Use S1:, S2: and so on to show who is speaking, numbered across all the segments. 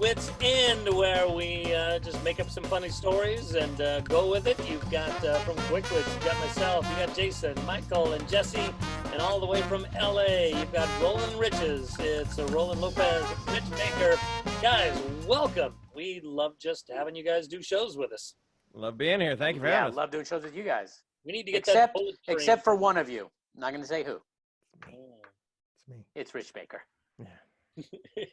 S1: Wits End, where we just make up some funny stories and go with it. You've got from Quick Wits, you've got myself, you got Jason, Michael, and Jesse, and all the way from LA, you've got Rolland Riches. It's Rolland, Lopez, Rich Baker. Guys, welcome. We love just having you guys do shows with us.
S2: Love being here. Thank you for having us.
S3: Yeah, love doing shows with you guys.
S1: We need to get
S3: except for one of you. I'm not going to say who.
S2: It's me.
S3: It's Rich Baker.
S2: Yeah.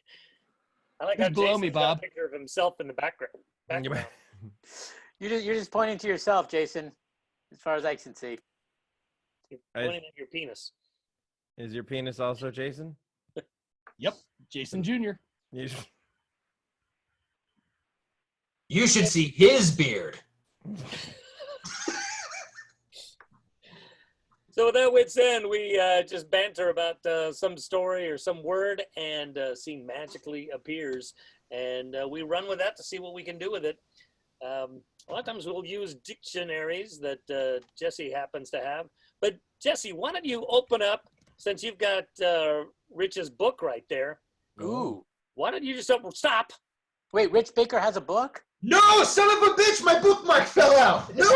S1: I like how
S4: below me,
S1: Jason's got
S4: Bob.
S1: a picture of himself in the background.
S3: You're just pointing to yourself, Jason, as far as I can see.
S1: You're pointing at your penis.
S2: Is your penis also Jason?
S4: Yep, Jason Jr.
S5: You should see his beard.
S1: So with that Wits End, we just banter about some story or some word, and scene magically appears, and we run with that to see what we can do with it. A lot of times we'll use dictionaries that Jesse happens to have. But Jesse, why don't you open up, since you've got Rich's book right there.
S3: Ooh.
S1: Why don't you just stop?
S3: Wait, Rich Baker has a book?
S5: No, son of a bitch, my bookmark fell out. No.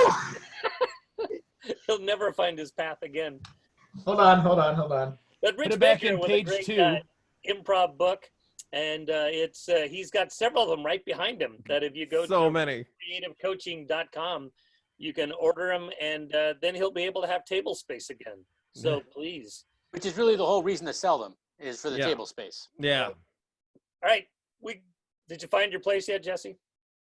S1: He'll never find his path again.
S5: Hold on.
S1: But Rich
S4: Put it back
S1: Baker
S4: in
S1: with
S4: page
S1: a great
S4: 2.
S1: Improv book, and he's got several of them right behind him. That if you go
S2: So
S1: to
S2: many.
S1: creativecoaching.com, you can order them, and then he'll be able to have table space again. So please.
S3: Which is really the whole reason to sell them, is for the
S2: Yeah.
S3: table space.
S2: Yeah.
S1: All right, did you find your place yet, Jesse?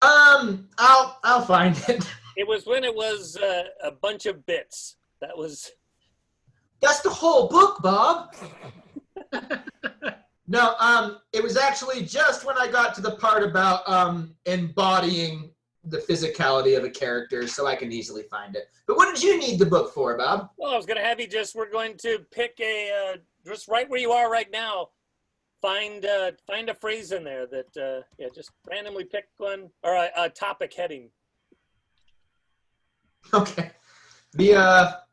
S5: I'll find it.
S1: It was when it was a bunch of bits. That was.
S5: That's the whole book, Bob. No, it was actually just when I got to the part about embodying the physicality of a character, so I can easily find it. But what did you need the book for, Bob?
S1: Well, I was going to have you we're going to pick just right where you are right now, find a phrase in there that, just randomly pick one, or a topic heading.
S5: Okay. The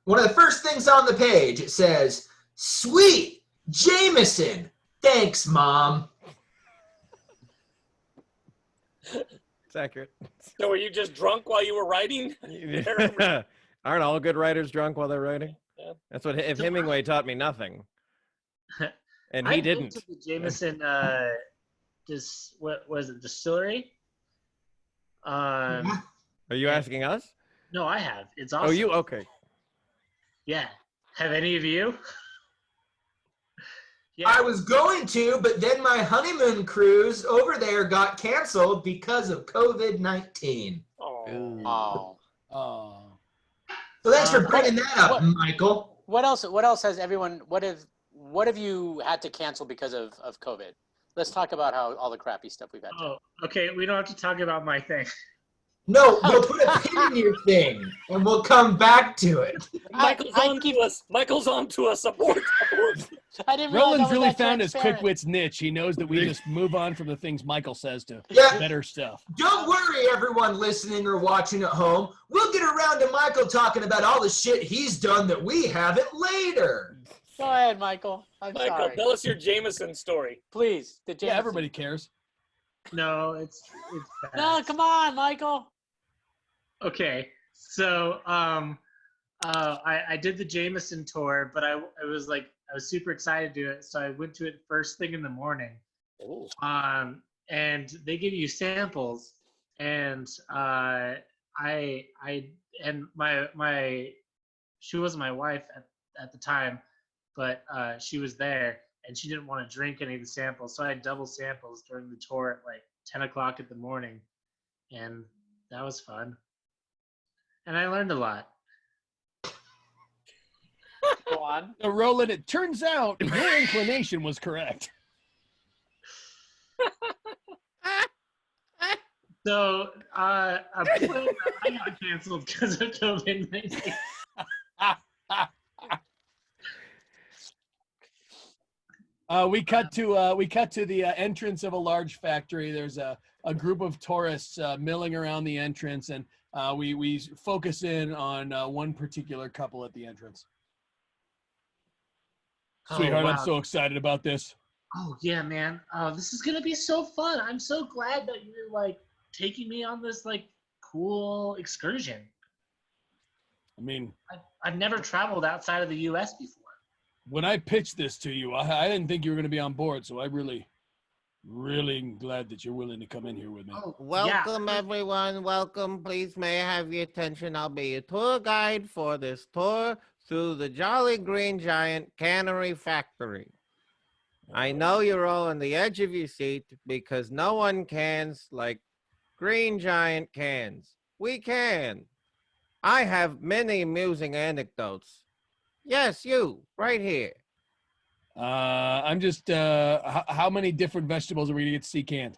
S5: one of the first things on the page, it says, "Sweet Jameson. Thanks, Mom."
S2: It's accurate.
S1: So were you just drunk while you were writing?
S2: Aren't all good writers drunk while they're writing?
S1: Yeah.
S2: That's what, if Hemingway taught me nothing. And he
S6: I've been
S2: didn't.
S6: to the Jameson, what was it, distillery?
S2: Are you asking us?
S6: No, I have. It's awesome.
S2: Oh, you? Okay.
S6: Yeah. Have any of you? Yeah.
S5: I was going to, but then my honeymoon cruise over there got canceled because of COVID-19.
S3: Oh.
S4: Oh.
S5: So thanks for bringing that up,
S3: what-
S5: Michael.
S3: What else has everyone, what have you had to cancel because of COVID? Let's talk about all the crappy stuff we've had to.
S6: Oh, okay. We don't have to talk about my thing.
S5: No, we'll put a pin in your thing, and we'll come back to it.
S1: Michael's on to us. Michael's on to us. Abort.
S3: I didn't realize
S4: Roland's
S3: I was
S4: really
S3: that
S4: found his
S3: transparent.
S4: quick wits niche. He knows that we just move on from the things Michael says to
S5: Yeah.
S4: better stuff.
S5: Don't worry, everyone listening or watching at home. We'll get around to Michael talking about all the shit he's done that we haven't later.
S3: Go ahead, Michael. I'm
S1: Michael,
S3: sorry.
S1: tell us your Jameson story.
S3: Please. The
S4: Yeah,
S3: Jameson.
S4: everybody cares.
S6: No, it's bad.
S3: No, come on, Michael.
S6: Okay. So, I did the Jameson tour, but I was super excited to do it. So I went to it first thing in the morning.
S1: Ooh.
S6: And they give you samples, and she wasn't my wife at the time, but she was there, and she didn't want to drink any of the samples, so I had double samples during the tour at like 10 o'clock in the morning, and that was fun, and I learned a lot.
S3: Go on.
S4: So, Roland, it turns out your inclination was correct.
S6: So a play I got canceled because of COVID-19.
S4: We cut to the entrance of a large factory. There's a group of tourists milling around the entrance, and we focus in on one particular couple at the entrance. Sweetheart,
S6: wow.
S4: I'm so excited about this.
S6: Oh yeah, man. Oh, this is gonna be so fun. I'm so glad that you're like taking me on this like cool excursion.
S4: I mean,
S6: I've never traveled outside of the U.S. before.
S4: when I pitched this to you, I didn't think you were going to be on board, so I really am glad that you're willing to come in here with me.
S6: Oh,
S2: Welcome, everyone. Welcome. Please, may I have your attention? I'll be your tour guide for this tour through the Jolly Green Giant Cannery Factory. I know you're all on the edge of your seat because no one cans like Green Giant cans. We can. I have many amusing anecdotes. Yes, you, right here.
S4: I'm just, how many different vegetables are we going to get to see canned?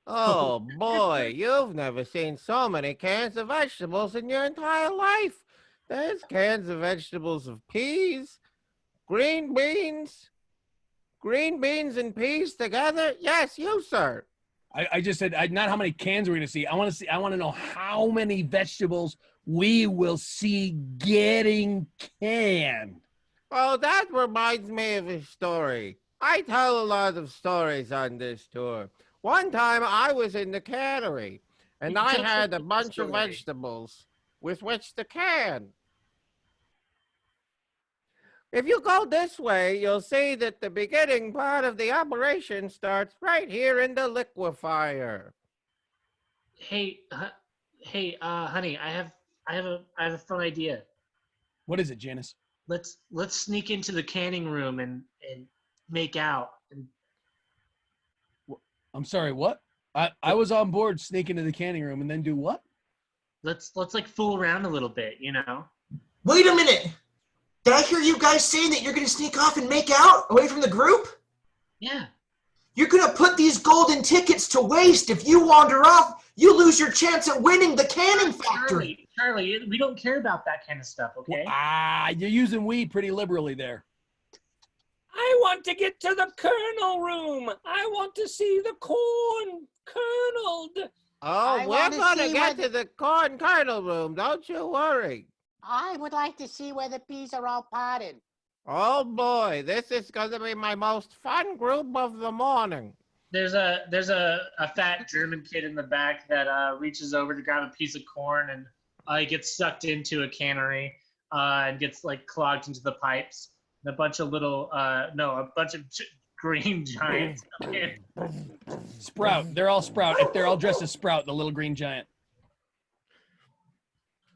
S2: Oh, boy, you've never seen so many cans of vegetables in your entire life. There's cans of vegetables of peas, green beans and peas together. Yes, you, sir.
S4: I just said, not how many cans we're going to see. I want to know how many vegetables we will see getting canned.
S2: Oh, that reminds me of a story. I tell a lot of stories on this tour. One time I was in the cannery, and I had a bunch of vegetables with which to can. If you go this way, you'll see that the beginning part of the operation starts right here in the liquefier.
S6: Hey, honey, I have a fun idea.
S4: What is it, Janice?
S6: Let's sneak into the canning room and make out. And
S4: I'm sorry, what? I was on board sneak into the canning room and then do what?
S6: let's like fool around a little bit, you know.
S5: Wait a minute. Did I hear you guys saying that you're going to sneak off and make out away from the group?
S6: Yeah.
S5: You're going to put these golden tickets to waste. If you wander off, you lose your chance at winning the canning factory.
S6: Charlie, we don't care about that kind of stuff, okay?
S4: You're using "we" pretty liberally there.
S1: I want to get to the kernel room. I want to see the corn kerneled.
S2: Oh,
S7: I
S2: we're
S7: wanna
S2: going to
S7: see
S2: get
S7: what-
S2: to the corn kernel room. Don't you worry.
S7: I would like to see where the peas are all potted.
S2: Oh, boy, this is going to be my most fun group of the morning.
S6: There's a fat German kid in the back that reaches over to grab a piece of corn and he gets sucked into a cannery and gets like clogged into the pipes. And a bunch of little green giants come in.
S4: Sprout. They're all Sprout. They're all dressed as Sprout, the little green giant.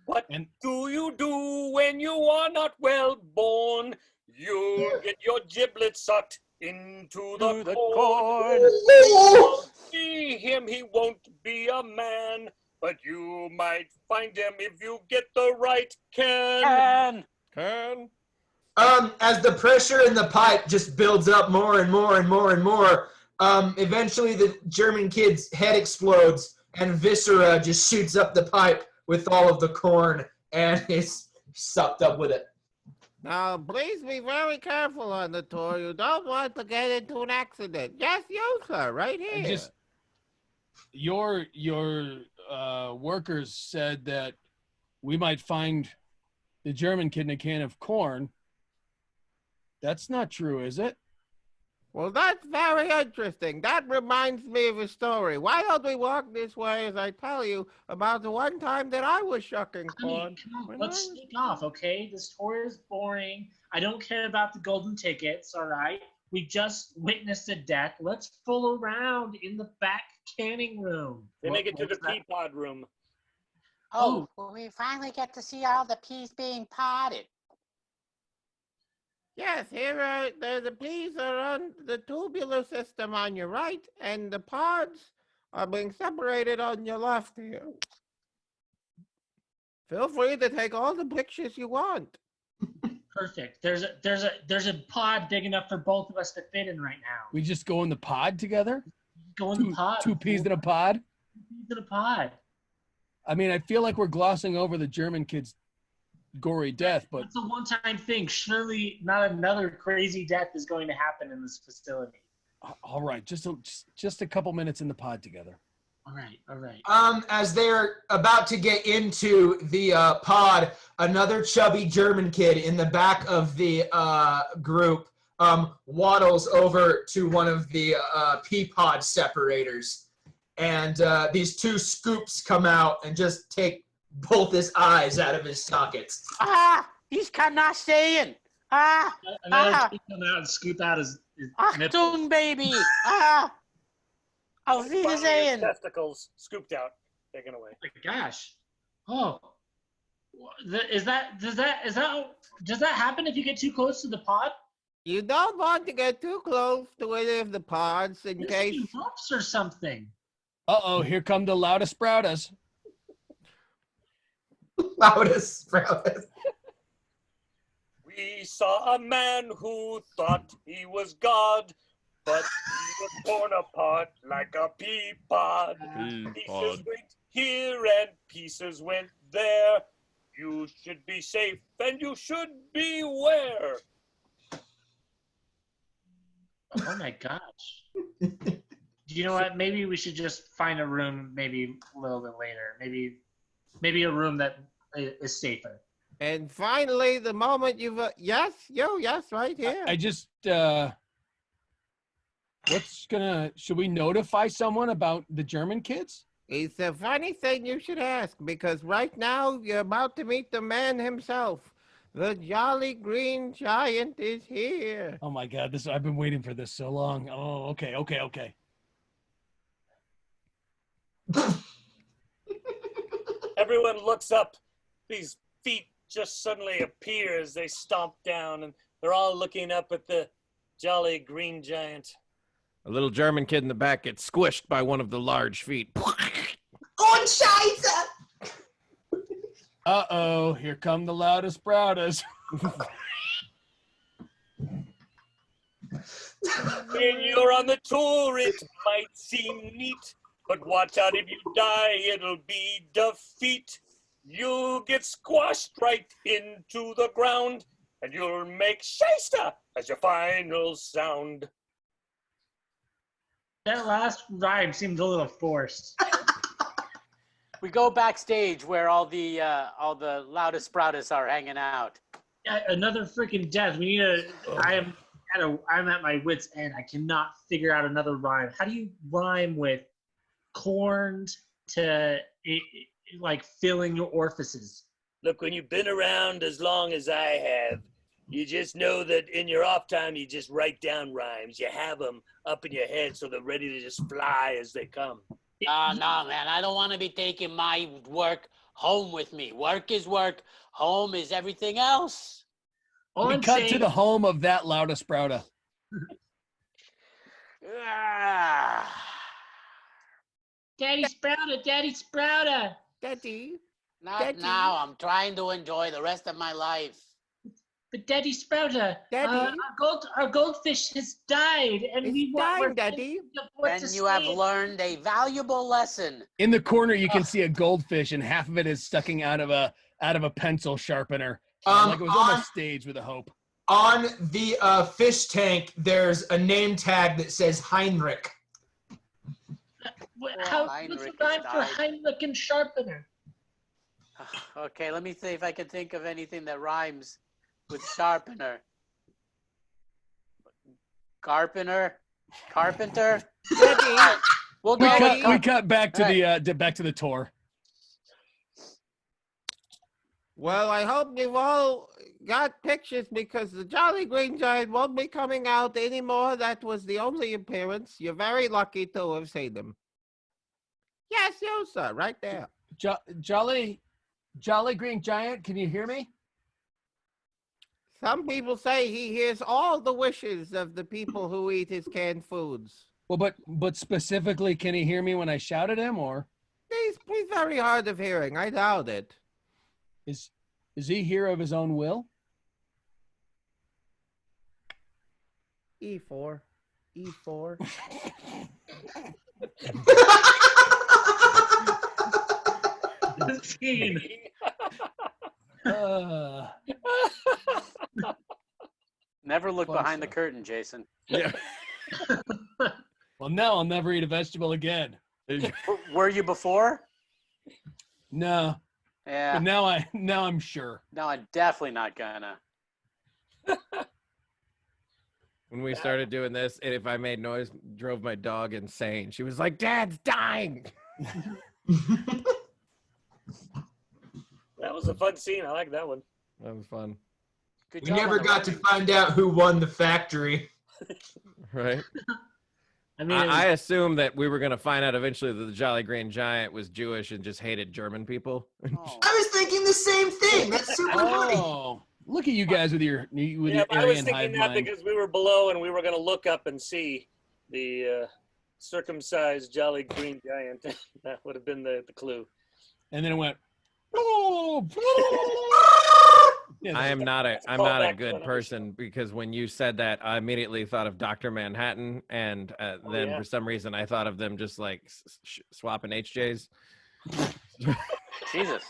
S1: What do you do when you are not well born? You get your giblets sucked into the corn. You won't see him, he won't be a man. But you might find him if you get the right can.
S2: Can?
S5: As the pressure in the pipe just builds up more and more and more and more, eventually the German kid's head explodes and viscera just shoots up the pipe with all of the corn and is sucked up with it.
S2: Now, please be very careful on the tour. You don't want to get into an accident. Yes, you, sir, right here.
S4: Your workers said that we might find the German kid in a can of corn. That's not true, is it?
S2: Well, that's very interesting. That reminds me of a story. Why don't we walk this way as I tell you about the one time that I was shucking corn?
S6: Come on, let's sneak off, okay? This tour is boring. I don't care about the golden tickets, all right? We just witnessed a death. Let's fool around in the back canning room.
S1: They make it to the pea pod room.
S7: Oh, we finally get to see all the peas being potted.
S2: Yes, the peas are on the tubular system on your right, and the pods are being separated on your left here. Feel free to take all the pictures you want.
S6: Perfect. There's a pod big enough for both of us to fit in right now.
S4: We just go in the pod together?
S6: Go in the pod.
S4: Two peas in a pod?
S6: 2 peas in a pod.
S4: I mean, I feel like we're glossing over the German kid's gory death, but
S6: it's a one-time thing. Surely not another crazy death is going to happen in this facility.
S4: all right, just a couple minutes in the pod together.
S6: All right.
S5: As they're about to get into the pod, another chubby German kid in the back of the group waddles over to one of the pea pod separators. And these two scoops come out and just take both his eyes out of his sockets.
S7: Ah, he's cannot staying. Ah,
S6: Another two come out and scoop out his nipple.
S7: Achtung, baby. Ah, auf
S1: Finally, his
S7: Wiedersehen.
S1: testicles scooped out, taken away.
S6: My gosh. Oh. Does that happen if you get too close to the pod?
S2: You don't want to get too close to any of the pods in
S6: There's
S2: case.
S6: some bumps or something.
S4: Uh-oh, here come the loudest sproutas.
S5: Loudest, proudest.
S1: We saw a man who thought he was God, but he was torn apart like a pea pod. Pieces went here and pieces went there. You should be safe and you should beware.
S6: Oh my gosh. You know what? Maybe we should just find a room maybe a little bit later. Maybe a room that is safer.
S2: And finally, the moment you've yes, right here.
S4: I just should we notify someone about the German kids?
S2: It's a funny thing you should ask, because right now you're about to meet the man himself. The Jolly Green Giant is here.
S4: Oh my God, I've been waiting for this so long. Oh, okay.
S1: Everyone looks up. These feet just suddenly appear as they stomp down, and they're all looking up at the Jolly Green Giant.
S2: A little German kid in the back gets squished by one of the large feet.
S5: Oh, Scheiße!
S4: Uh-oh, here come the loudest sproutas.
S1: When you're on the tour, it might seem neat, but watch out, if you die, it'll be defeat. You'll get squashed right into the ground, and you'll make Scheisse as your final sound.
S6: That last rhyme seems a little forced.
S3: We go backstage where all the loudest sproutus are hanging out.
S6: Yeah, another freaking death. We need I'm at my wits' end. I cannot figure out another rhyme. How do you rhyme with corned to like filling your orifices?
S1: Look, when you've been around as long as I have, you just know that in your off time, you just write down rhymes. You have them up in your head so they're ready to just fly as they come.
S7: No, man, I don't want to be taking my work home with me. Work is work. Home is everything else.
S6: All
S4: We
S6: I'm
S4: cut
S6: saying,
S4: to the home of that loudest sprouta.
S7: Ah.
S6: Daddy Sprouta, Daddy Sprouta.
S2: Daddy.
S7: Not
S2: Daddy.
S7: now. I'm trying to enjoy the rest of my life.
S6: But Daddy Sprouta,
S2: Daddy.
S6: our goldfish has died, and
S2: It's dying, Daddy.
S7: Then you have learned a valuable lesson.
S4: In the corner, you can see a goldfish, and half of it is sticking out of a pencil sharpener. Like it was almost staged with a hope.
S5: On the fish tank, there's a name tag that says Heinrich.
S6: What's
S7: Heinrich
S6: the rhyme
S7: has
S6: for
S7: died.
S6: Heinrich and sharpener?
S7: Okay, let me see if I can think of anything that rhymes with sharpener. Carpenter.
S2: Daddy.
S7: We'll go with
S4: We cut back to
S7: Right.
S4: the tour.
S2: Well, I hope you've all got pictures, because the Jolly Green Giant won't be coming out anymore. That was the only appearance. You're very lucky to have seen him. Yes, you, sir, right there.
S4: Jolly Green Giant, can you hear me?
S2: Some people say he hears all the wishes of the people who eat his canned foods.
S4: Well, but specifically, can he hear me when I shout at him, or
S2: He's very hard of hearing. I doubt it.
S4: is he here of his own will?
S2: E4. E4.
S6: Scene.
S3: Never look
S4: Fun
S3: behind the
S4: stuff.
S3: curtain, Jason.
S4: Yeah. Well, now I'll never eat a vegetable again.
S3: Were you before?
S4: No,
S3: Yeah.
S4: but now I'm sure.
S3: No, I'm definitely not gonna.
S2: When we started doing this, and if I made noise, drove my dog insane. She was like, "Dad's dying."
S1: That was a fun scene. I like that one.
S2: That was fun.
S3: Good
S5: We
S3: job
S5: never
S3: on the
S5: got to
S3: rhyming.
S5: find out who won the factory.
S2: Right?
S6: I mean, it was,
S2: I assumed that we were going to find out eventually that the Jolly Green Giant was Jewish and just hated German people.
S3: Oh.
S5: I was thinking the same thing. That's super funny.
S4: Oh, look at you guys with your
S1: Yeah, I was
S4: Aryan
S1: thinking
S4: hive
S1: that
S4: mind.
S1: because we were below and we were going to look up and see the circumcised Jolly Green Giant. That would have been the clue.
S4: And then it went. Oh,
S2: I am not a I'm
S1: call
S2: not a
S1: back to
S2: good
S1: another
S2: person because when you said that, I immediately thought of Dr. Manhattan, and then
S1: yeah.
S2: for some reason I thought of them just like swapping HJs,
S3: Jesus.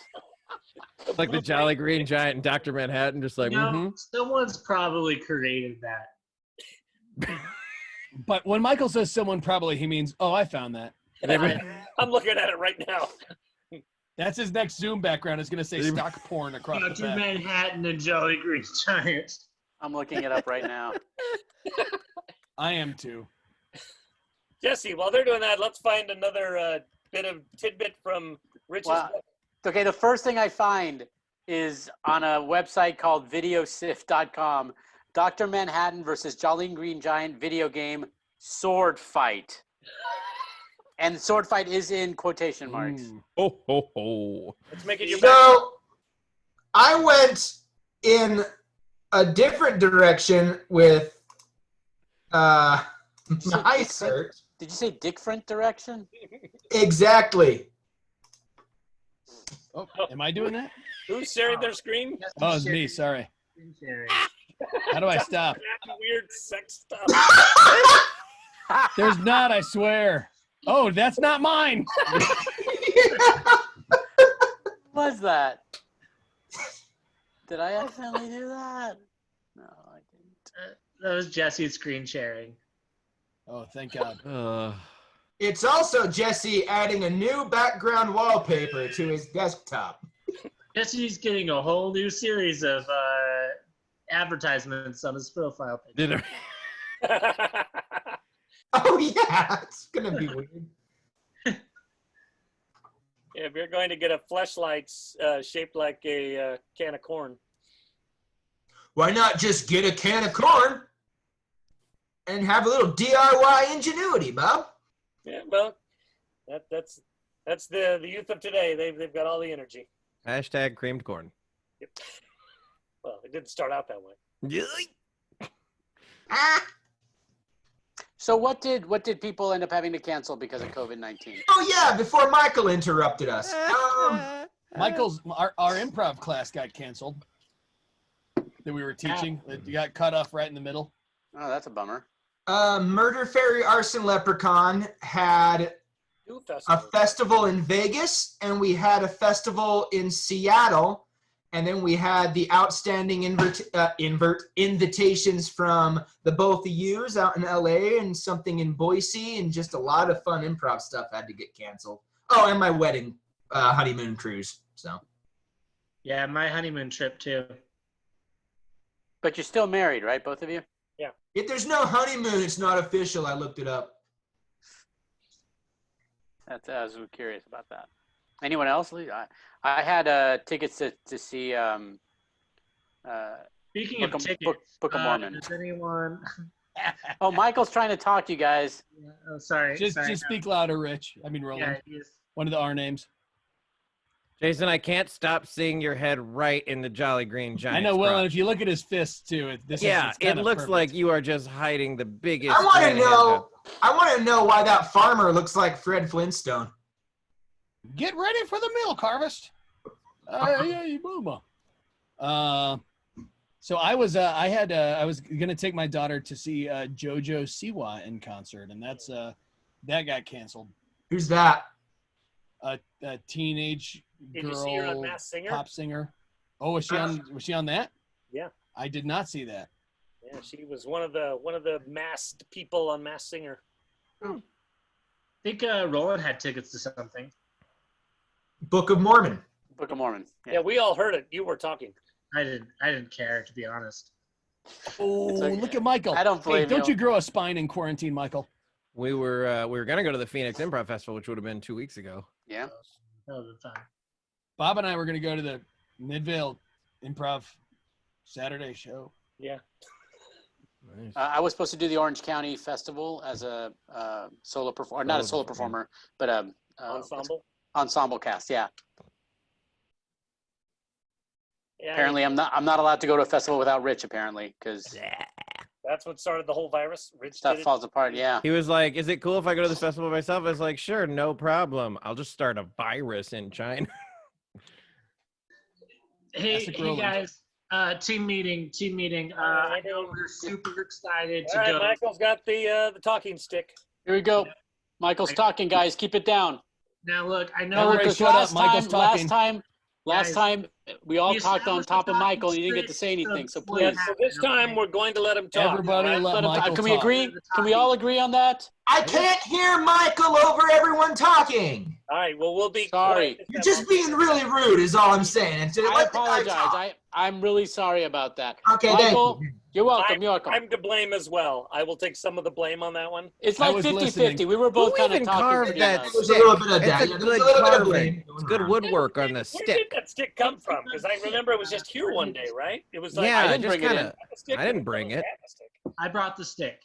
S2: like the Jolly Green Giant and Dr. Manhattan, just like.
S6: someone's probably created that.
S4: But when Michael says someone probably, he means, oh, I found that.
S1: I'm looking at it right now.
S4: That's his next Zoom background. It's going to say stock porn across the
S6: Dr.
S4: back.
S6: Manhattan and Jolly Green Giant.
S3: I'm looking it up right now.
S4: I am too.
S1: Jesse, while they're doing that, let's find another bit of tidbit from Rich's
S3: Wow.
S1: book.
S3: Okay, the first thing I find is on a website called videosif.com. Dr. Manhattan versus Jolly Green Giant video game sword fight. And sword fight is in quotation marks.
S2: Ho ho ho!
S1: Let's make it your back.
S5: So I went in a different direction with my search.
S3: Did you say different direction?
S5: Exactly.
S4: Oh, am I doing that?
S1: Who's sharing their screen?
S4: Oh, it's me. Sorry. How do I stop?
S1: That weird sex stuff.
S4: There's not, I swear. Oh, that's not mine.
S3: What was that? Did I accidentally do that? No, I didn't.
S6: That was Jesse's screen sharing.
S4: Oh, thank God.
S5: It's also Jesse adding a new background wallpaper to his desktop.
S6: Jesse's getting a whole new series of advertisements on his profile page.
S2: Did I?
S5: Oh yeah, it's gonna be weird.
S1: If you're going to get a fleshlight shaped like a can of corn.
S5: Why not just get a can of corn and have a little DIY ingenuity, Bob?
S1: Yeah, well, that's the youth of today. They've got all the energy.
S2: Hashtag creamed corn.
S1: Yep. Well, it didn't start out that way.
S5: Ah.
S3: So what did people end up having to cancel because of COVID-19?
S5: Oh yeah, before Michael interrupted us.
S4: Michael's, our improv class got canceled that we were teaching. It got cut off right in the middle.
S3: Oh, that's a bummer.
S5: Murder Fairy Arson Leprechaun had
S1: New
S5: a
S1: festival.
S5: festival in Vegas, and we had a festival in Seattle, and then we had the outstanding invitations from the both of yous out in LA and something in Boise, and just a lot of fun improv stuff had to get canceled. Oh, and my wedding honeymoon cruise. So
S6: Yeah, my honeymoon trip too.
S3: But you're still married, right, both of you?
S5: if there's no honeymoon, it's not official. I looked it up.
S3: I was curious about that. Anyone else? I had tickets to see
S6: Speaking of tickets,
S3: Book of Mormon.
S6: does anyone?
S3: Oh, Michael's trying to talk to you guys.
S6: Oh, sorry.
S4: Just
S6: sorry,
S4: speak louder, Rich. I mean,
S6: no.
S4: Roland.
S6: Yeah, he's-
S4: One of the R names.
S2: Jason, I can't stop seeing your head right in the Jolly Green Giant.
S4: I know, Will, and if you look at his fists too, it's
S2: Yeah,
S4: it's
S2: it
S4: kinda
S2: looks
S4: perfect.
S2: like you are just hiding the biggest.
S5: I want to
S2: grin ahead
S5: know. I want to know why that farmer looks like Fred Flintstone.
S4: Get ready for the milk harvest. Yeah, boomer. So I was gonna take my daughter to see JoJo Siwa in concert, and that got canceled.
S5: Who's that?
S4: A teenage
S1: Did you
S4: girl
S1: see her on Masked Singer?
S4: pop singer. Oh, was she on that?
S1: Yeah.
S4: I did not see that.
S1: Yeah, she was one of the masked people on Masked Singer.
S6: I think Rolland had tickets to something.
S5: Book of Mormon.
S3: Book of Mormon.
S1: Yeah, we all heard it. You were talking.
S6: I didn't care, to be honest.
S4: Oh,
S3: like-
S4: look at Michael.
S3: I don't blame
S4: Don't
S3: you.
S4: you grow a spine in quarantine, Michael?
S2: We were gonna go to the Phoenix Improv Festival, which would have been 2 weeks ago.
S3: Yeah.
S6: That would be fun.
S4: Bob and I were going to go to the Midvale Improv Saturday show.
S1: Yeah.
S2: Nice.
S3: I was supposed to do the Orange County Festival as a solo performer, not a solo performer, but ensemble cast. Yeah.
S1: Yeah,
S3: Apparently, I'm not allowed to go to a festival without Rich. Apparently, because
S1: that's what started the whole virus. Rich
S3: stuff
S1: did it.
S3: falls apart. Yeah.
S2: He was like, "Is it cool if I go to the festival myself?" I was like, "Sure, no problem. I'll just start a virus in China."
S6: Hey,
S4: Classic
S6: hey
S4: Rolland.
S6: guys. Team meeting. I know we're super excited to
S1: All right,
S6: go.
S1: Michael's got the talking stick.
S3: Here we go. Michael's talking, guys. Keep it down.
S6: Now look, I know
S4: All right,
S3: Because
S4: shut up. Michael's talking.
S6: Guys,
S3: last time we all
S6: we
S3: talked on
S6: established
S3: top
S6: the
S3: of Michael, and
S6: talking
S3: you didn't get to
S6: stick,
S3: say anything. So
S6: so
S3: please,
S1: Yeah, so this time we're going to let him talk.
S4: Everybody
S1: all right?
S4: let
S3: let him
S4: Michael
S3: talk. Can we
S4: talk.
S3: agree? Can we all agree on that?
S5: I can't hear Michael over everyone talking.
S1: All right, well, we'll be
S3: Sorry.
S1: quiet.
S5: You're just being really rude, is all I'm saying. And
S3: I
S5: let the guy
S3: apologize.
S5: talk.
S3: I'm really sorry about that.
S5: Okay,
S3: Michael,
S5: thank you.
S3: you're welcome. You're welcome.
S1: I'm to blame as well. I will take some of the blame on that one.
S3: It's
S4: I
S3: like
S4: was
S3: 50-50.
S4: listening.
S3: We were both
S2: Who
S3: kind of
S2: even
S3: talking.
S2: carved
S3: to
S2: that
S3: them.
S5: There's a little bit of
S2: It's
S5: that.
S2: a
S5: Yeah, there's
S2: good
S5: a little bit of
S2: carving.
S5: blame
S2: It's
S5: going
S2: good
S5: on.
S2: woodwork on the
S1: Where
S2: stick.
S1: did that stick come from? Because I remember it was just here one day, right? It was like
S2: Yeah,
S3: I didn't
S2: just
S3: bring it in.
S2: kind of. I didn't bring it.
S6: I brought the stick.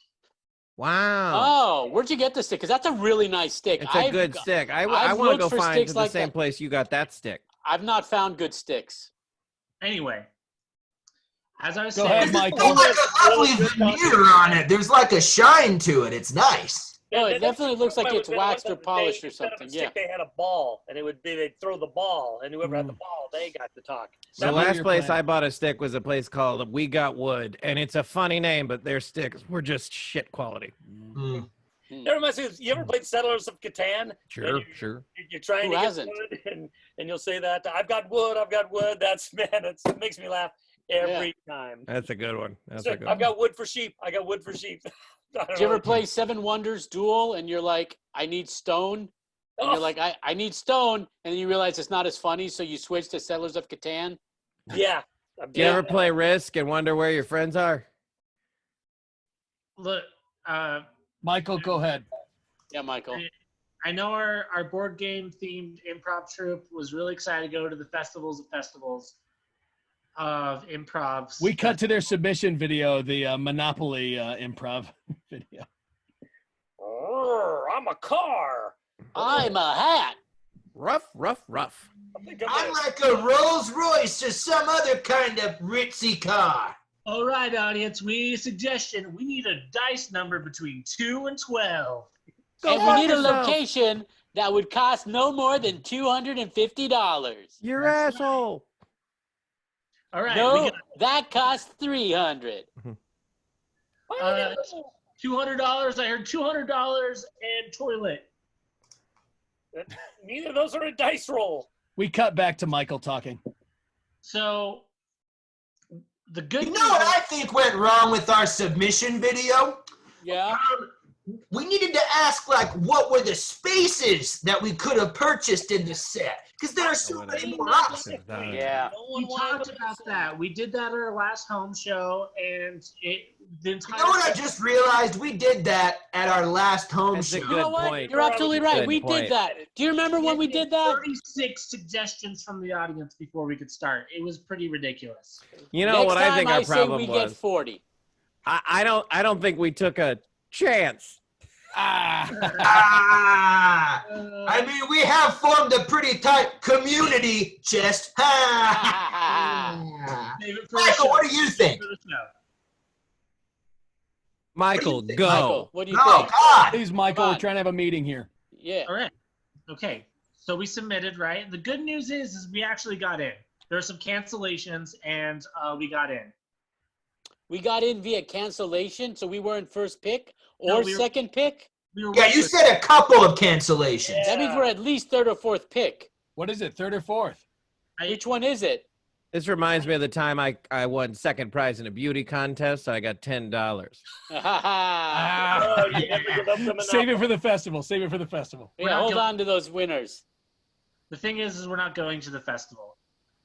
S2: Wow.
S3: Oh, where'd you get the stick? Because that's a really nice stick.
S2: It's a good stick. I
S3: I've
S2: want to
S3: looked
S2: go
S3: for
S2: find
S3: sticks
S2: to the
S3: like
S2: same
S3: that.
S2: place you got that stick.
S3: I've not found good sticks.
S6: Anyway, as I was
S4: Go
S6: saying,
S4: ahead,
S5: It's
S4: Michael.
S5: got like a lovely veneer on it. There's like a shine to it. It's nice.
S3: No, it
S1: And
S3: definitely looks like
S1: I was
S3: it's
S1: in
S3: waxed
S1: one
S3: or
S1: that
S3: polished or
S1: instead of a
S3: something.
S1: stick,
S3: Yeah.
S1: They had a ball, and it would be they'd throw the ball, and whoever had the ball, they got to talk.
S2: The
S4: Some of
S2: last
S4: your
S2: place
S4: plan.
S2: I bought a stick was a place called We Got Wood, and it's a funny name, but their sticks were just shit quality.
S5: Mm.
S1: That reminds me, you ever played Settlers of Catan?
S2: Sure,
S1: And
S2: sure.
S1: You're trying
S3: Who
S1: to get
S3: hasn't?
S1: wood, and you'll say that, I've got wood. That's, man, it makes me laugh every time.
S2: That's a good one. That's
S1: So,
S2: a good
S1: I've
S2: one.
S1: got wood for sheep. I got wood for sheep. I don't
S3: Did you
S1: know.
S3: ever play Seven Wonders Duel and you're like, I need stone? And
S1: Oh,
S3: you're like, I need stone. And then you realize it's not as funny, so you switch to Settlers of Catan.
S1: yeah.
S2: Do you ever play Risk and wonder where your friends are?
S6: look,
S4: Michael, go ahead.
S3: Yeah, Michael.
S6: I know our board game themed improv troupe was really excited to go to the festivals of improv.
S4: We cut to their submission video, the Monopoly improv video.
S1: I'm a car.
S3: I'm a hat.
S2: Rough, rough, rough.
S1: I think I'm
S5: I'm
S1: gonna-
S5: like a Rolls Royce or some other kind of ritzy car.
S6: All right, audience, we need a suggestion. We need a dice number between 2 and 12.
S2: Go
S3: And we
S2: fuck
S3: need a
S2: yourself.
S3: location that would cost no more than $250.
S2: You're asshole.
S6: All right,
S3: No,
S6: we got
S3: that costs $300.
S6: $200. I heard $200 and toilet.
S1: Neither of those are a dice roll.
S4: We cut back to Michael talking.
S6: So the good
S5: You
S6: news
S5: know what
S6: is-
S5: I think went wrong with our submission video?
S3: Yeah.
S5: We needed to ask, like, what were the spaces that we could have purchased in the set? Because there are so many more options.
S3: Yeah.
S1: No
S6: we
S1: one wanted
S6: talked
S1: to
S6: about
S1: listen.
S6: that. We did that at our last home show, and the
S5: You
S6: entire
S5: know what I just realized? We did that at our last home
S2: That's a
S5: show.
S2: good
S3: You know what?
S2: point.
S3: You're absolutely right.
S2: Good
S3: We
S2: point.
S3: did that. Do you remember when we did that?
S6: 36 suggestions from the audience before we could start. It was pretty ridiculous.
S2: You know
S3: Next
S2: what I
S3: time
S2: think our
S3: say
S2: problem
S3: we get
S2: was?
S3: 40.
S2: I don't think we took a chance.
S5: Ah, I mean, we have formed a pretty tight community, Chest. Ha!
S6: Save it for the
S5: Michael,
S6: show.
S5: what do you think?
S6: For the show.
S2: Michael,
S5: What do you think,
S2: go.
S3: Michael, what do you
S5: Oh,
S3: think?
S5: God.
S4: Please, Michael,
S3: Come
S4: we're
S3: on.
S4: trying to have a meeting here.
S3: Yeah.
S6: All right. Okay. So we submitted, right? The good news is we actually got in. There are some cancellations, and we got in.
S3: We got in via cancellation, so we weren't first pick
S6: No,
S3: or
S6: we were-
S3: second pick.
S6: We were
S5: Yeah, you said a couple of cancellations.
S3: That means we're at least third or fourth pick.
S4: What is it, third or fourth?
S3: Which one is it?
S2: This reminds me of the time I won second prize in a beauty contest. I got $10.
S1: Oh, you never give up the
S4: Save it
S1: monopoly.
S4: for the festival. Save it for the festival.
S3: Yeah, hold on to those winners.
S6: The thing is we're not going to the festival.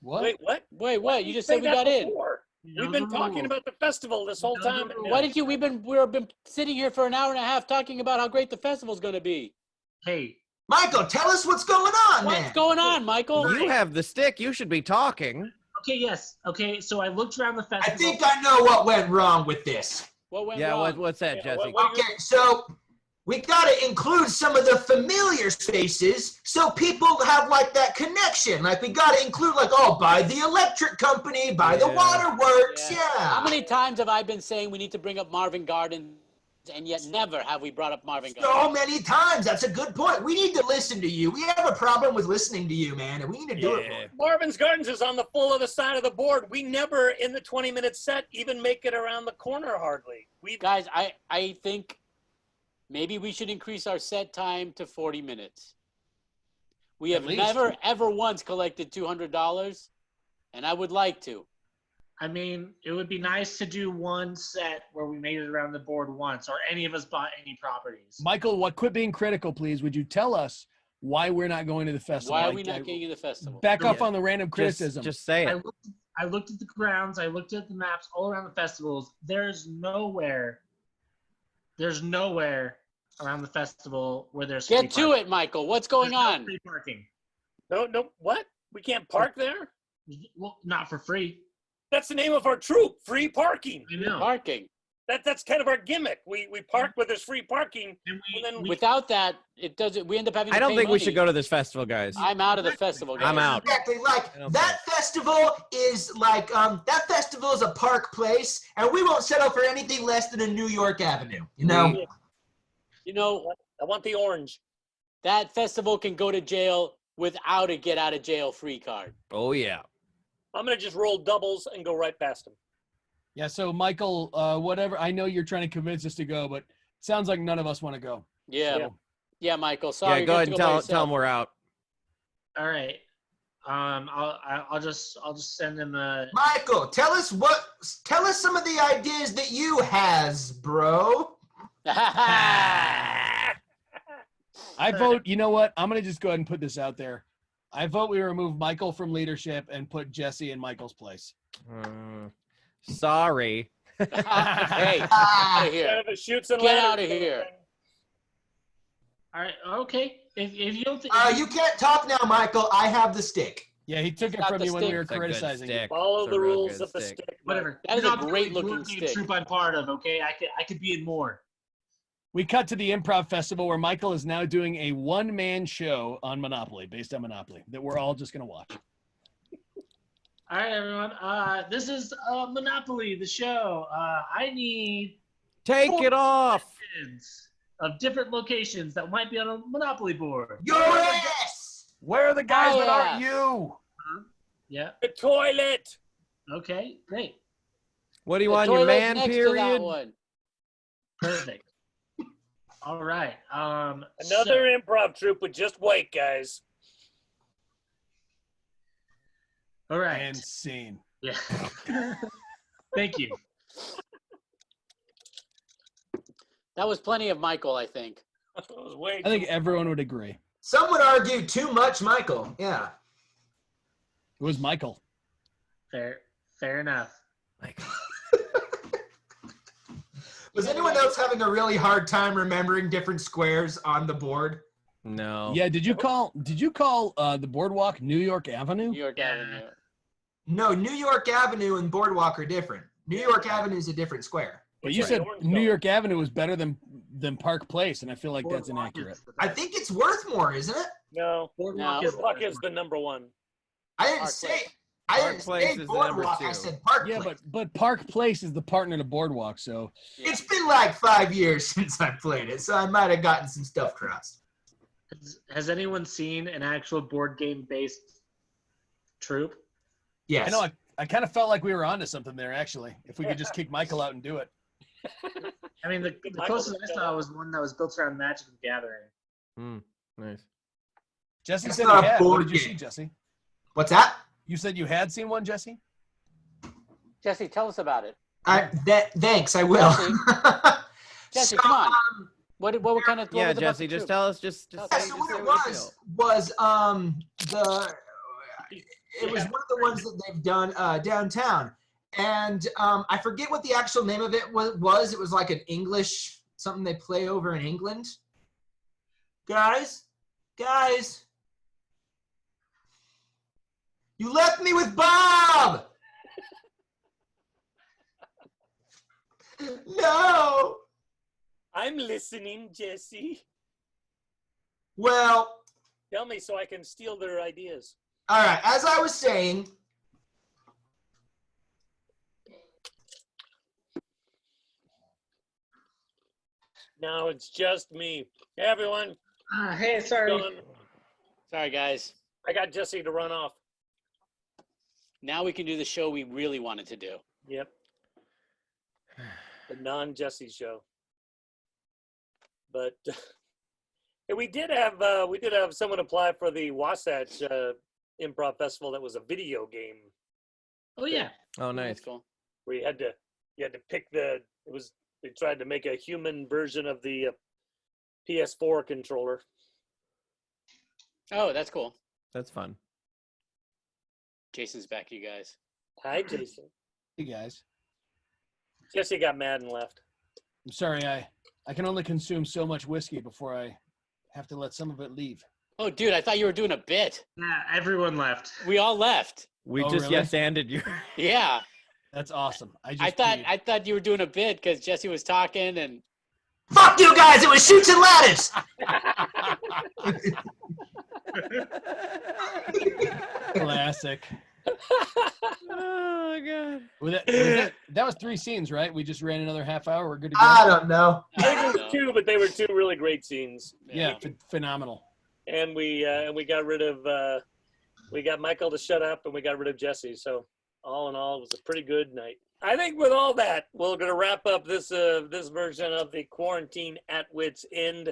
S4: What?
S1: Wait, what?
S3: Wait, what? You just
S1: Say
S3: said we
S1: that
S3: got in.
S1: before. We've been talking about the festival this whole time.
S7: Why did you? We've been sitting here for an hour and a half talking about how great the festival's going to be.
S6: Hey,
S5: Michael, tell us what's going on, man.
S7: What's going on, Michael?
S2: You have the stick. You should be talking.
S6: okay, yes. Okay, so I looked around the festival.
S5: I think I know what went wrong with this.
S7: What went
S2: Yeah,
S7: wrong?
S2: what's that,
S1: Yeah,
S2: Jesse?
S1: what-
S5: Okay, so we got to include some of the familiar spaces so people have like that connection. Like we got to include like, oh, by the electric company, by the
S2: Yeah.
S5: waterworks, yeah.
S7: How many times have I been saying we need to bring up Marvin Gardens, and yet never have we brought up Marvin Gardens?
S5: So many times. That's a good point. We need to listen to you. We have a problem with listening to you, man, and we need to do it.
S2: Yeah.
S1: Marvin's Gardens is on the full other side of the board. We never, in the 20-minute set, even make it around the corner hardly.
S7: Guys, I think maybe we should increase our set time to 40 minutes. We
S4: At
S7: have
S4: least.
S7: never, ever once collected $200, and I would like to.
S6: I mean, it would be nice to do one set where we made it around the board once, or any of us bought any properties.
S4: Michael, quit being critical, please. Would you tell us why we're not going to the festival?
S7: Why are
S4: Like,
S7: we not getting in the festival?
S4: Back off
S6: Yeah.
S4: on the random criticism.
S2: Just say
S6: I
S2: it.
S6: looked at the grounds, I looked at the maps all around the festivals. There's nowhere around the festival where there's
S7: Get to it, Michael. What's going on?
S6: Free parking.
S1: No, what? We can't park there?
S6: Well, not for free.
S1: That's the name of our troupe, free parking.
S6: I know.
S7: Parking.
S1: That's kind of our gimmick. We park where there's free parking,
S6: And
S1: and then
S7: Without that, it doesn't. We end up having.
S2: I
S7: to
S2: don't
S7: pay
S2: think we
S7: money.
S2: should go to this festival, guys.
S7: I'm out of the festival. Guys.
S2: I'm out.
S5: Exactly. Like
S2: I don't
S5: that festival is like that festival is a park place, and we won't settle for anything less than a New York Avenue. You know.
S7: You know,
S1: I want the orange.
S7: that festival can go to jail without a get out of jail free card.
S2: Oh, yeah.
S1: I'm gonna just roll doubles and go right past him.
S4: Yeah, so Michael, whatever. I know you're trying to convince us to go, but it sounds like none of us want to go.
S7: Yeah.
S1: Yeah.
S7: Yeah, Michael. Sorry.
S2: Yeah, go ahead and
S7: you have to
S2: tell
S7: by
S2: them we're out.
S6: all right. I'll just send him a.
S5: Michael, tell us some of the ideas that you has, bro.
S7: yourself.
S4: I vote, you know what? I'm going to just go ahead and put this out there. I vote we remove Michael from leadership and put Jesse in Michael's place.
S2: Sorry.
S7: Hey, get out
S5: Ah,
S7: of here.
S1: Kind of a shoots and
S7: Get
S1: ladders
S7: out of
S1: kind
S7: here.
S1: thing.
S6: All right. Okay. If you don't think
S5: you can't talk now, Michael. I have the stick.
S4: Yeah, he took
S7: He's
S4: it
S7: got
S4: from
S7: the
S4: me when we
S7: stick.
S4: were
S2: It's a good
S4: criticizing it.
S2: stick.
S1: Follow
S2: It's a
S1: the
S2: real
S1: rules
S2: good
S1: of the
S2: stick.
S1: stick.
S6: whatever.
S7: That is
S6: You're
S7: a
S6: not the
S7: great
S6: only
S7: looking
S6: board game
S7: stick.
S6: Troop I'm part of. Okay, I could be in more.
S4: We cut to the Improv Festival where Michael is now doing a one-man show on Monopoly, based on Monopoly, that we're all just going to watch.
S6: All right, everyone. This is Monopoly, the show. I need
S2: Take it off.
S6: kids of different locations that might be on a Monopoly board.
S5: Your ass.
S4: Where are the guys
S7: Oh,
S4: that
S7: yeah.
S4: aren't you?
S6: Yeah.
S1: The toilet.
S6: Okay. Great.
S2: What do you
S7: The
S2: want, your
S7: toilet
S2: man
S7: next to that
S2: period?
S7: one.
S6: Perfect. All right.
S1: Another improv troupe with just white guys.
S6: All right.
S4: And scene.
S6: Yeah. Thank you.
S7: That was plenty of Michael, I think.
S1: That was way
S4: I think
S1: too-
S4: everyone would agree.
S5: Some would argue too much, Michael. Yeah.
S4: It was Michael.
S6: Fair enough.
S5: Was anyone else having a really hard time remembering different squares on the board?
S2: No.
S4: Yeah, did you call the boardwalk New York Avenue?
S7: New York
S6: Yeah.
S7: Avenue.
S5: No, New York Avenue and Boardwalk are different. New York Avenue is a different square.
S4: But
S1: It's
S4: you
S1: right,
S4: said
S1: orange
S4: New
S1: color.
S4: York Avenue was better than Park Place, and I feel like that's
S6: Boardwalk
S4: inaccurate.
S6: is the
S5: I
S6: best.
S5: think it's worth more, isn't it?
S1: No.
S6: Boardwalk
S7: No.
S6: is
S1: Puck is the number one.
S5: I didn't
S7: Park
S5: say.
S7: Place.
S5: I
S2: Park
S5: didn't
S2: Place
S5: say
S2: is the number
S5: Boardwalk. I
S2: two.
S5: said Park
S4: Yeah,
S5: Place.
S4: but Park Place is the partner to Boardwalk, so
S7: Yeah.
S5: It's been like 5 years since I played it, so I might have gotten some stuff crossed.
S6: Has anyone seen an actual board game based troop?
S5: Yes.
S4: I know I kind of felt like we were onto something there, actually. If we could just kick Michael out and do it.
S6: I mean, the closest I saw was one that was built around Magic the Gathering.
S2: Nice.
S4: Jesse
S5: That's
S4: said
S5: not
S4: he
S5: a
S4: had. What
S5: board
S4: did you
S5: game.
S4: see, Jesse?
S5: What's that?
S4: You said you had seen one, Jesse?
S7: Jesse, tell us about it.
S5: Thanks, I will.
S7: Jesse,
S5: So,
S7: come on. What kind of? What
S2: Yeah,
S7: was about
S2: Jesse,
S7: the
S2: just
S7: troop?
S2: tell us. Just
S7: Yeah,
S2: say,
S5: So
S2: just
S5: what
S2: say
S5: it
S2: what you feel.
S5: was it was one of the ones that they've done downtown, And I forget what the actual name of it was. It was like an English, something they play over in England. Guys, you left me with Bob! No!
S1: I'm listening, Jesse.
S5: Well,
S1: Tell me so I can steal their ideas.
S5: all right, as I was saying,
S1: Now it's just me. Hey, everyone.
S6: Hey, sorry.
S1: Going.
S7: Sorry, guys.
S1: I got Jesse to run off.
S7: Now we can do the show we really wanted to do.
S1: Yep. The non-Jesse show. But we did have someone apply for the Wasatch Improv Festival that was a video game
S6: Oh yeah.
S2: Oh, nice.
S7: That's cool.
S1: where you had to pick they tried to make a human version of the PS4 controller.
S7: Oh, that's cool.
S2: That's fun.
S7: Jason's back, you guys.
S1: Hi, Jason.
S4: Hey guys,
S1: Jesse got mad and left.
S4: I'm sorry. I can only consume so much whiskey before I have to let some of it leave.
S7: Oh, dude, I thought you were doing a bit.
S6: Yeah, everyone left.
S7: We all left.
S2: We
S4: Oh,
S2: just
S4: really?
S2: yes-anded you.
S7: Yeah.
S4: That's awesome.
S7: I
S4: peed.
S7: thought you were doing a bit because Jesse was talking and
S5: fuck you guys, it was Shoots and Ladders!
S4: Classic.
S2: Oh, God.
S4: That was 3 scenes, right? We just ran another half hour. We're good to go.
S5: I don't know.
S1: I think it was 2, but they were 2 really great scenes.
S4: Yeah, phenomenal.
S1: And we got rid of we got Michael to shut up, and we got rid of Jesse. So all in all, it was a pretty good night. I think with all that, we're going to wrap up this version of the Quarantine at Wits End.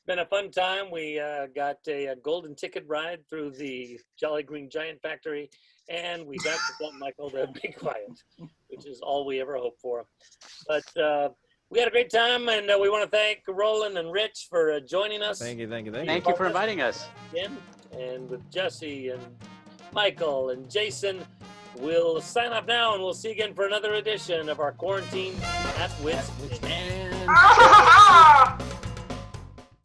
S1: Been a fun time. We got a golden ticket ride through the Jolly Green Giant factory, and we got to tell Michael to be quiet, which is all we ever hope for. But we had a great time, and we want to thank Rollin and Rich for joining us.
S2: Thank you.
S3: Thank you for inviting us.
S1: Again. And with Jesse and Michael and Jason, we'll sign off now, and we'll see you again for another edition of our Quarantine at Wits End.
S4: And
S5: Ah!